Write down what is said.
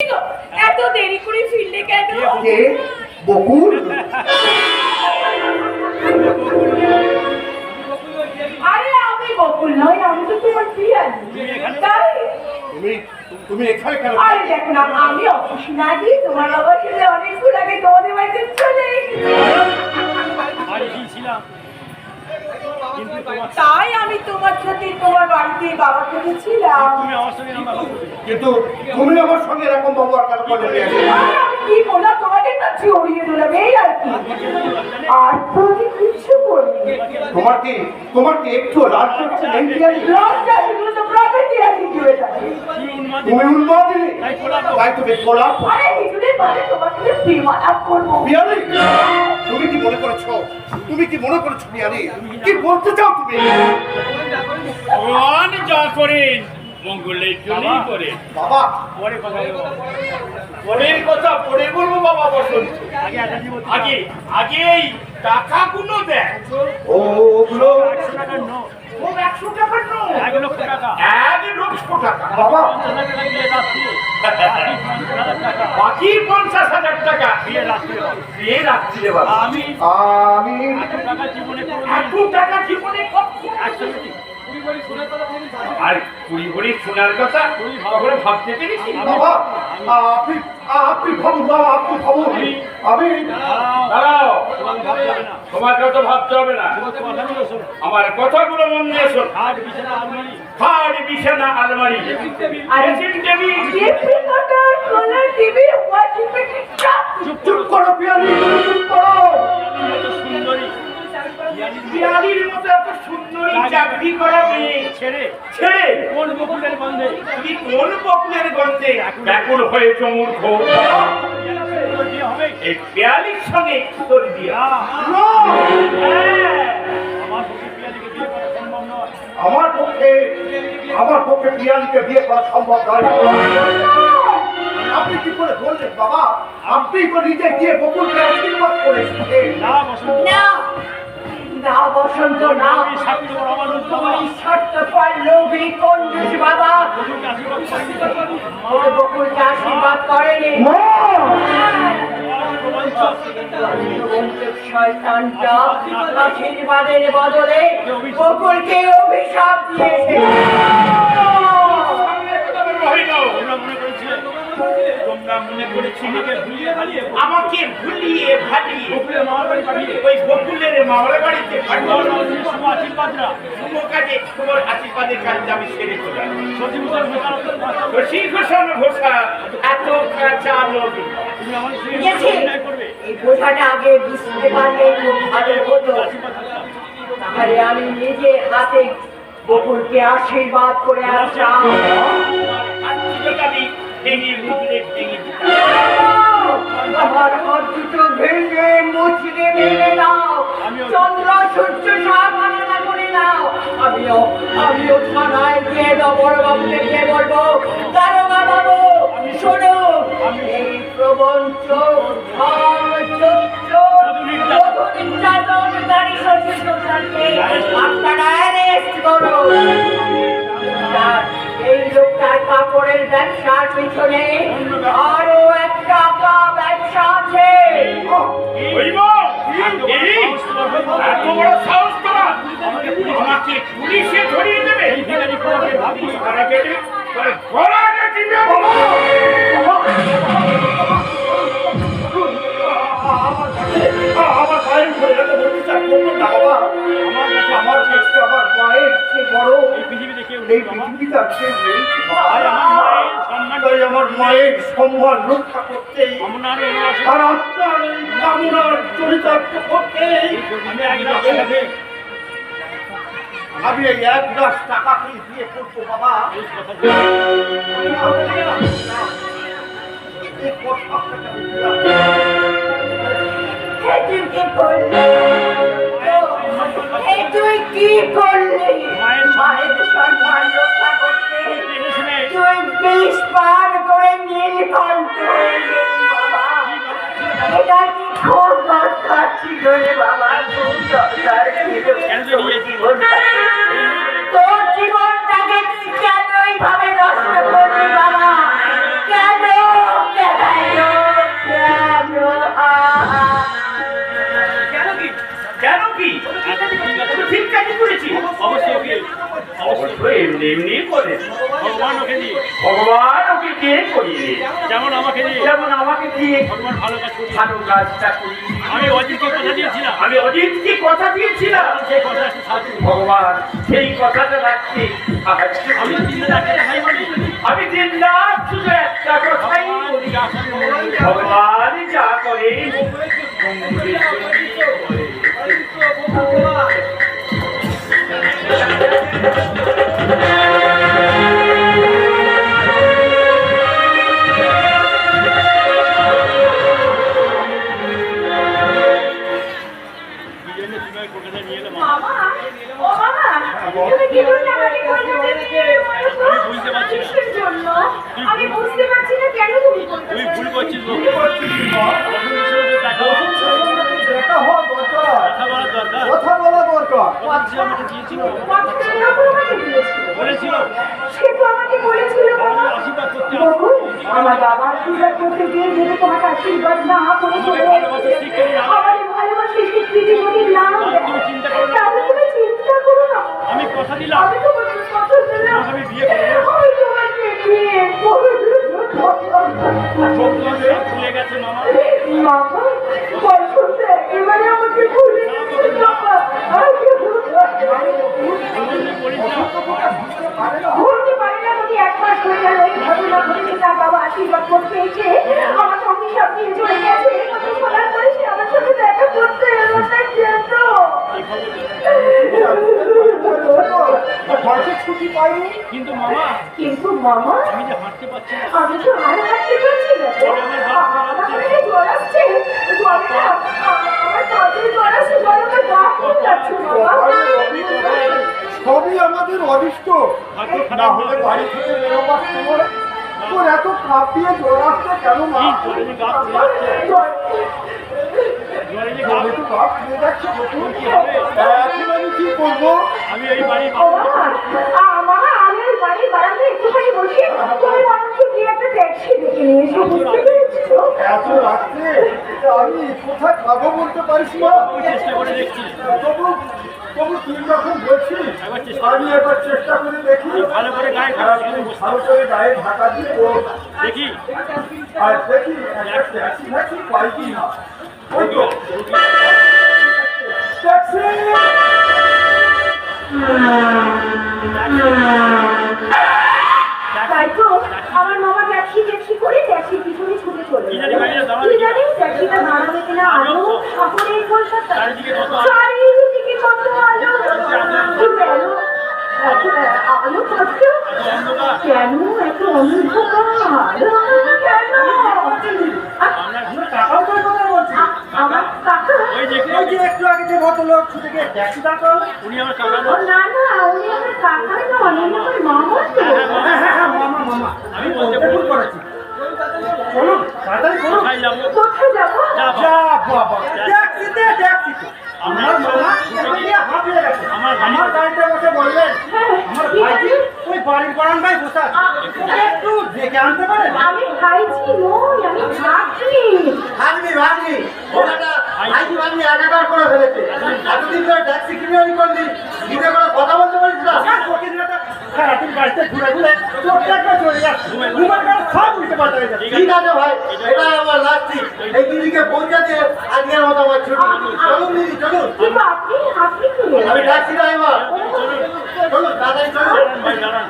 গো, এত দেরি করে ফিরলে কেন? কে? বকুল? আরে আমি বকুল নয়, আমি তো তোমার পিয়ালি। তাই তুমি এখানে কেন? আরে দেখো না, আমি অফিস না গিয়ে তোমার বাবার সাথে অনেকক্ষণ আগে তোমাদের বাড়িতে চলে ছিলাম, তাই আমি তোমার সাথে তোমার বাড়িতে বাবার সাথে ছিলাম। তুমি আমার সঙ্গে কিন্তু তুমি আমার সঙ্গে এরকম ব্যবহার কেন করলে? আমি কি বললাম, তোমাকে একটা ছড়িয়ে দিলাম, এই আর কি। আর তুমি কিছু বললি? তোমার কি একটু লাজ করছে? লজ্জা সেগুলো তো প্রকৃতি আছে কি হয়ে থাকে। তুমি উন্মাদিনী, তাই তুমি গোলাপ। আরে কিছুদিন পরে তোমার সাথে প্রেমালাপ করবো। পিয়ালি, তুমি কি মনে করেছো? পিয়ালি, কি বলতে চাও তুমি? ভগবান যা করেন মঙ্গলের জন্যই করে। বাবা, পরে কথা বলবো। পরের কথা পরে বলবো বাবা। বসন্ত আগে এই টাকাগুলো দেয়। ওগুলো 100 টাকার নোট। 100 টাকার নোট? 1 লক্ষ টাকা। 1 লক্ষ টাকা? বাবা, 50,000 টাকা দিয়ে রাত্রে। বাকি 50,000 টাকা বিয়ে রাত্রে। বিয়ে রাত্রিরে বাবা। আমি এত টাকা জীবনে একসঙ্গে আর 20 ভরি সোনার কথা কখনো ভাবতে পেরেছি? বাবা, আপনি ভাবুন বাবা, আপনি ভাবুন। আমি দাঁড়াও, তোমার কথা ভাবতে হবে না। আমার কথাগুলো মন দিয়ে শোন। খাট, বিছানা, আলমারি, ড্রেসিং টেবিল। চুপ করো পিয়ালি, চুপ করো। পিয়ালির মতো এত সুন্দরী চাকরি করা মেয়ে ছেড়ে কোন বকুলের গন্ধে তুমি কোন বকুলের গন্ধে ব্যাকুল হয়েছ মূর্খ? এই পিয়ালির সঙ্গে তোর বিয়া? আমার পক্ষে পিয়ালিকে বিয়ে করা সম্ভব নয়। আপনি কি করে বললেন বাবা? আপনি তো নিজে গিয়ে বকুলকে আশীর্বাদ করেছিলেন। না বসন্ত, না। তুমি স্বার্থপর লোভী কঞ্জুস বাবা। বকুলকে আশীর্বাদ করেনি। শয়তানটা আশীর্বাদের বদলে বকুলকে অভিশাপ দিয়েছে। আমাকে ভুলিয়ে ভালিয়ে ওই বকুলের মামার বাড়িতে তোমার আশীর্বাদের কাজটা আমি সেরে চলে শশীভূষণ ঘোষা এত কাঁচা লোক। এই বোঝাটা আগে বুঝতে পারলে খুব ভালো হতো। তাহলে আমি নিজে হাতে বকুলকে আশীর্বাদ করে আসলাম। আমার হাত দুটো ভেঙে মুচড়ে মেরে দাও, চন্দ্র সূর্য সাবধানতা করে দাও। আমিও থানায় গিয়ে বড়বাবুকে গিয়ে বলবো, দারোগা বাবু শোনো, এই প্রবঞ্চ নির্যাতনকারী শ্বশুরকে আপনারা অ্যারেস্ট করো। এই লোকটার কাপড়ের ব্যবসার পিছনে আরো একটা ব্যবসা আছে। আমাকে পুলিশে ধরিয়ে দেবে? আমার পায়ের উপরে আমার মায়ের সে বড় এই পৃথিবীতে আমার মায়ের সম্মান রক্ষা করতে আর আপনার এই কামনার চরিতার্থ করতে আমি এই 1 লাখ টাকা দিয়ে করবো বাবা। তুই কি করলি মায়ের সম্মান রক্ষা করতে? তুই 20 পার করে নীলকণ্ঠ বাবা। এটা কি খুব দরকার ছিল রে বাবা? খুব দরকার ছিল। তোর জীবনটাকে তুই কেন এইভাবে নষ্ট করলি বাবা? কেন? এমনি এমনি করে ভগবান ওকে দিয়ে, ভগবান ওকে কে করিয়ে যেমন আমাকে দিয়ে যেমন আমাকে দিয়ে ভগবান ভালো কাজ করি। ভালো কাজটা করিয়ে আমি অজিতকে কথা দিয়েছিলাম, আমি অজিতকে কথা দিয়েছিলাম সেই কথা একটু সাথে ভগবান সেই কথাটা রাখতে আজকে আমি দিনে রাখতে দেখাই বলি, আমি দিন রাত শুধু একটা কথাই বলি যা করে ভগবান যা করে মঙ্গলের জন্যই করে। বিজয়নে তুমি কলকাতা নিয়ে এলাম। মামা, ও মামা, তুমি কি জন্য আমাকে কলকাতায় নিয়ে এলো বলো তো? আমি বুঝতে পারছি না। কিসের জন্য? আমি বুঝতে পারছি না কেন তুমি কলকাতায় তুই ভুল করছিস নিয়ে বাবু। দেখা বলার দরকার, কথা বলা দরকার। কথা যে আমাকে দিয়েছিল, কথাটা এরকম আমাকে দিয়েছিল। বলেছিল সে তো আমাকে বলেছিল বাবা, আশীর্বাদ করতে আসবে। বাবু, আমার বাবা আশীর্বাদ করতে গিয়ে যদি তোমাকে আশীর্বাদ না করে চলে এসেছে, আমার ভালোবাসা স্বীকৃতি যদি না দেয়, তাহলে তুমি চিন্তা করো না। আমি কথা দিলাম, আমি তোমাকে কথা দিলাম, আমি বিয়ে করবো। আমি তোমাকে বিয়ে করবো। সব ভুলে গেছে মামা। মামা, বয়সটা একেবারে আমাকে ভুলে গেছে বাবা। আমি বলিস না, ভুলতে পারি না, যদি এক মাস হয়ে গেল এই ঘটনা ঘটেছে, তার বাবা আশীর্বাদ করতে এসে আমার সঙ্গে সব নিয়ে চলে গেছে। এই কথা শোনার পরে সে আমার সাথে দেখা করতে এলো না কেন? বয়সে ছুটি পাইনি। কিন্তু মামা কিন্তু মামা, আমি যে হাঁটতে পারছি না, আমি তো আর হাঁটতে পারছি না তো। আমার পেটে জ্বর আসছে, জ্বরে না, আমার কাঁধে জ্বর আসছে, জ্বরে আমার গা ফুলে যাচ্ছে বাবা। সবই আমাদের অনিষ্ট। না হলে বাড়ি থেকে বেরোবার সময় তোর এত কাঁপিয়ে জ্বর আসছে কেন মা? জ্বরে যে গা ফুলে যাচ্ছে, জ্বরে যে গা আমি তো গা ফুলে যাচ্ছে প্রচুর। কি হবে? এখন আমি কি করবো? আমি এই বাড়ির ও বাবা, আমার আমি ওই বাড়ির বারান্দায় একটুখানি বসি, তুমি মানুষকে গিয়ে একটা ট্যাক্সি ডেকে নিয়ে এসো, বুঝতে পেরেছো? এত রাত্রে আমি কোথায় খাবো বলতে পারিস না। আমি চেষ্টা করে দেখছি, তবু তবু তুই যখন বলছিস একবার চেষ্টা আমি এবার চেষ্টা করে দেখি। ভালো করে গায়ে আর আমি ভালো করে গায়ে ঢাকা দিয়ে ও দেখি। আর দেখি একটা ট্যাক্সি ফ্যাক্সি পাই কি না। ওই তো ট্যাক্সি। তাই তো আমার মামা ট্যাক্সি ট্যাক্সি করে ট্যাক্সির পিছনে ছুটে চলে কি গেল। জানি গাড়িটা দাঁড়াবে কি কিনা? জানি ট্যাক্সিটা দাঁড়াবে কিনা? আলো শহরের কলকাতা, চারিদিকে কত আলো। চারিদিকে কত আলো, কিন্তু আলো আলো থাকতেও অন্ধকার। কেন এত অন্ধকার? কেন? আমরা টাকাও তোর কথা বলছি। আমার কাকা? ওই দেখি, এই যে একটু আগে যে ভদ্রলোক ছুটে গিয়ে ট্যাক্সি দাঁড় করালো। উনি আমার কাকা ও নন। না না, উনি আমার কাকা নন, উনি আমার মামা তো। মামা মামা আমি বলতে বলতে ভুল করেছি। চলুন তাড়াতাড়ি করুন। কোথায় যাবো? কোথায় যাবো? যাবো। যা বাবা ট্যাক্সিতে ট্যাক্সিতে আমার মামা এদিকে হাঁপিয়ে গেছে। আমার আমার গাড়িতে বসে বললেন হ্যাঁ, আমার কি ভাইজি বলছেন? ওই বাড়ির বারান্দায় বসে আছে। ওকে একটু ডেকে আনতে পারেন? আমি খাইছি নই, আমি খাচ্ছি। ভাগ্নি ভাগ্নি ওটা ভাইজি ভাগ্নি একাকার করে ফেলেছে। এতদিন ধরে ট্যাক্সি কিনে করলি, নিজে করে কথা বলতে পারিস না। আর তোকে দিলে তো সারাদিন গাড়িতে ঘুরে ঘুরে চোখটা একবার চলে যাচ্ছে। ঘুমের গাড়ি সব উল্টে পাল্টা হয়ে যাচ্ছে। ঠিক আছে ভাই, এটাই আমার লাস্ট ট্রিপ। এই দিদিকে পৌঁছাতে আজকের মতো আমার ছুটি। চলুন দিদি চলুন, কিন্তু আপনি কি? আমি ট্যাক্সি ড্রাইভার। চলুন তাড়াতাড়ি চলুন। ভাই দাঁড়ান।